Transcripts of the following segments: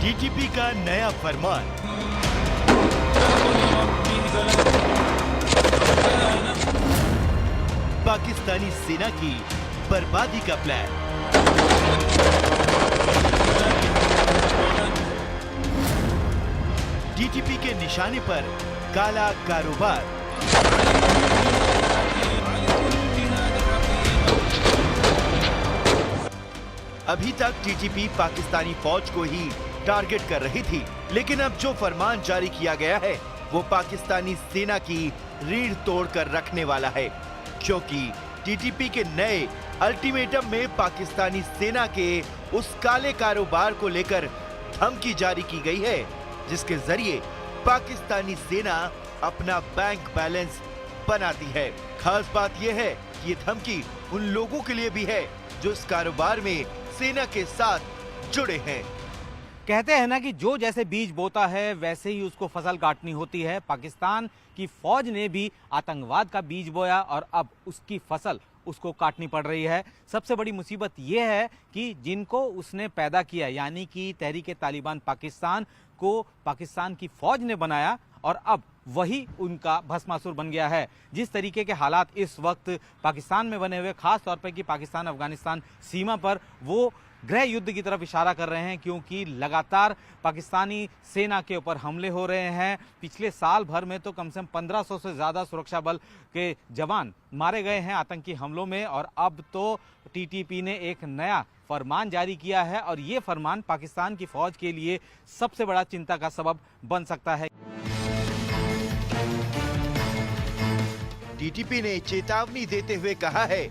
TTP का नया फरमान। पाकिस्तानी सेना की बर्बादी का प्लान। टीटीपी के निशाने पर काला कारोबार। अभी तक टीटीपी पाकिस्तानी फौज को ही टारगेट कर रही थी, लेकिन अब जो फरमान जारी किया गया है वो पाकिस्तानी सेना की रीढ़ तोड़ कर रखने वाला है, क्योंकि टीटीपी के नए अल्टीमेटम में पाकिस्तानी सेना के उस काले कारोबार को लेकर धमकी जारी की गई है, जिसके जरिए पाकिस्तानी सेना अपना बैंक बैलेंस बनाती है। खास बात यह है कि ये धमकी उन लोगों के लिए भी है जो इस कारोबार में सेना के साथ जुड़े हैं। कहते हैं ना कि जो जैसे बीज बोता है वैसे ही उसको फसल काटनी होती है। पाकिस्तान की फौज ने भी आतंकवाद का बीज बोया और अब उसकी फसल उसको काटनी पड़ रही है। सबसे बड़ी मुसीबत यह है कि जिनको उसने पैदा किया, यानी कि तहरीक-ए-तालिबान पाकिस्तान को पाकिस्तान की फौज ने बनाया और अब वही उनका भस्मासुर बन गया है। जिस तरीके के हालात इस वक्त पाकिस्तान में बने हुए, खास तौर पर कि पाकिस्तान अफगानिस्तान सीमा पर वो गृह युद्ध की तरफ इशारा कर रहे हैं, क्योंकि लगातार पाकिस्तानी सेना के ऊपर हमले हो रहे हैं। पिछले साल भर में तो कम से कम 1500 से ज़्यादा सुरक्षा बल के जवान मारे गए हैं आतंकी हमलों में, और अब तो टीटीपी ने एक नया फरमान जारी किया है और ये फरमान पाकिस्तान की फौज के लिए सबसे बड़ा चिंता का सबब बन सकता है। टीटीपी ने चेतावनी देते हुए कहा है,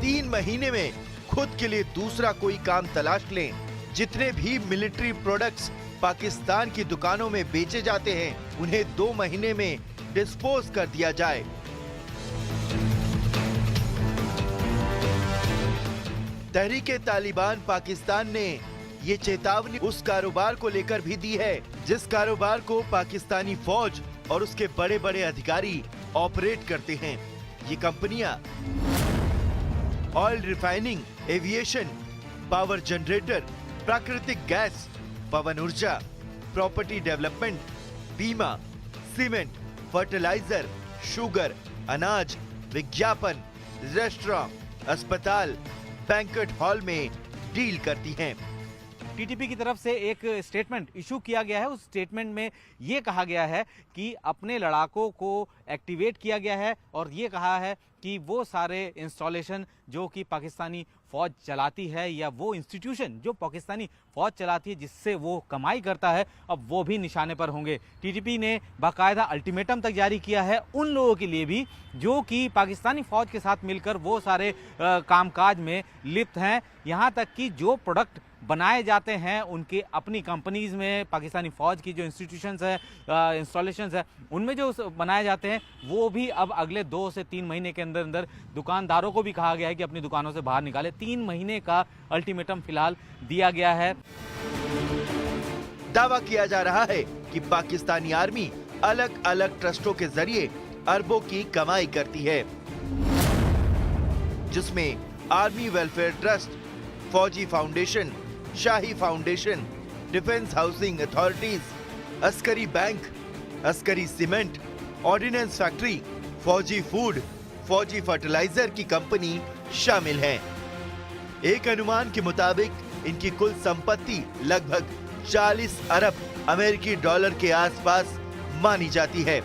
3 महीने में खुद के लिए दूसरा कोई काम तलाश लें। जितने भी मिलिट्री प्रोडक्ट्स पाकिस्तान की दुकानों में बेचे जाते हैं उन्हें 2 महीने में डिस्पोज कर दिया जाए। तहरीक-ए-तालिबान पाकिस्तान ने ये चेतावनी उस कारोबार को लेकर भी दी है जिस कारोबार को पाकिस्तानी फौज और उसके बड़े बड़े अधिकारी ऑपरेट करते हैं। ये कंपनियां oil refining, aviation, power generator, प्राकृतिक गैस, पवन ऊर्जा, प्रॉपर्टी डेवलपमेंट, बीमा, सीमेंट, फर्टिलाइजर, शुगर, अनाज, विज्ञापन, रेस्टोरेंट, अस्पताल, बैंक्वेट हॉल में डील करती हैं। टीटीपी की तरफ से एक स्टेटमेंट इशू किया गया है। उस स्टेटमेंट में ये कहा गया है कि अपने लड़ाकों को एक्टिवेट किया गया है और ये कहा है कि वो सारे इंस्टॉलेशन जो कि पाकिस्तानी फौज चलाती है या वो इंस्टीट्यूशन जो पाकिस्तानी फौज चलाती है जिससे वो कमाई करता है, अब वो भी निशाने पर होंगे। टीटीपी ने बाकायदा अल्टीमेटम तक जारी किया है उन लोगों के लिए भी जो कि पाकिस्तानी फौज के साथ मिलकर वो सारे कामकाज में लिप्त हैं। यहाँ तक कि जो प्रोडक्ट बनाए जाते हैं उनके अपनी कंपनीज में पाकिस्तानी फौज की जो इंस्टीट्यूशंस है, इंस्टॉलेशंस है, उनमें जो बनाए जाते हैं वो भी अब अगले 2 से 3 महीने के अंदर अंदर दुकानदारों को भी कहा गया है कि अपनी दुकानों से बाहर निकाले। 3 महीने का अल्टीमेटम फिलहाल दिया गया है। दावा किया जा रहा है कि पाकिस्तानी आर्मी अलग अलग ट्रस्टों के जरिए अरबों की कमाई करती है, जिसमें Army Welfare Trust, Fauji Foundation, Shahi Foundation, Defence Housing Authorities, Askari Bank, Askari Cement, Ordnance Factory, Fauji Food, Fauji Fertilizer की कंपनी शामिल हैं। एक अनुमान के मुताबिक इनकी कुल संपत्ति लगभग 40 अरब अमेरिकी डॉलर के आसपास मानी जाती है।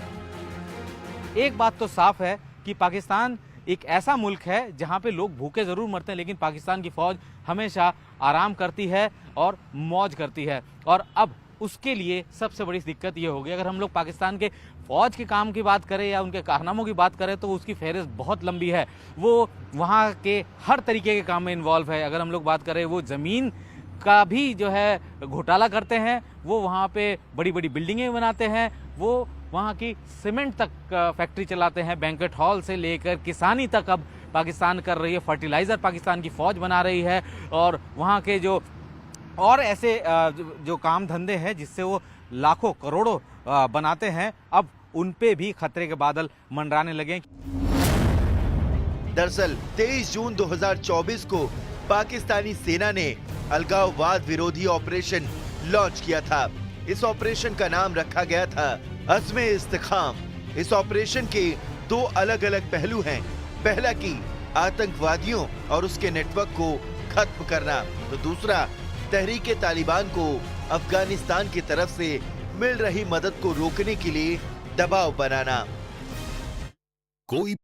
एक बात तो साफ है कि पाकिस्तान एक ऐसा मुल्क है जहां पे लोग भूखे जरूर मरते हैं, लेकिन पाकिस्तान की फौज हमेशा आराम करती है और मौज करती है। और अब उसके लिए सबसे बड़ी दिक्कत ये होगी, अगर हम लोग पाकिस्तान के फौज के काम की बात करें या उनके कारनामों की बात करें तो उसकी फहरिस्त बहुत लंबी है। वो वहाँ के हर तरीके के काम में इन्वॉल्व है। अगर हम लोग बात करें, वो ज़मीन का भी जो है घोटाला करते हैं, वो वहाँ पे बड़ी बड़ी बिल्डिंगें बनाते हैं, वो वहाँ की सीमेंट तक फैक्ट्री चलाते हैं, बैंक्वेट हॉल से लेकर किसानी तक अब पाकिस्तान कर रही है, फर्टिलाइज़र पाकिस्तान की फ़ौज बना रही है, और वहाँ के जो और ऐसे जो काम धंधे हैं जिससे वो लाखों करोड़ों बनाते हैं, अब उन पे भी खतरे के बादल मंडराने लगे। दरअसल 23 जून 2024 को पाकिस्तानी सेना ने अलगाववाद विरोधी ऑपरेशन लॉन्च किया था। इस ऑपरेशन का नाम रखा गया था अज़्मे इस्तिकाम। इस ऑपरेशन के दो अलग अलग पहलू हैं। पहला कि आतंकवादियों और उसके नेटवर्क को खत्म करना, तो दूसरा तहरीके तालिबान को अफगानिस्तान की तरफ से मिल रही मदद को रोकने के लिए दबाव बनाना। कोई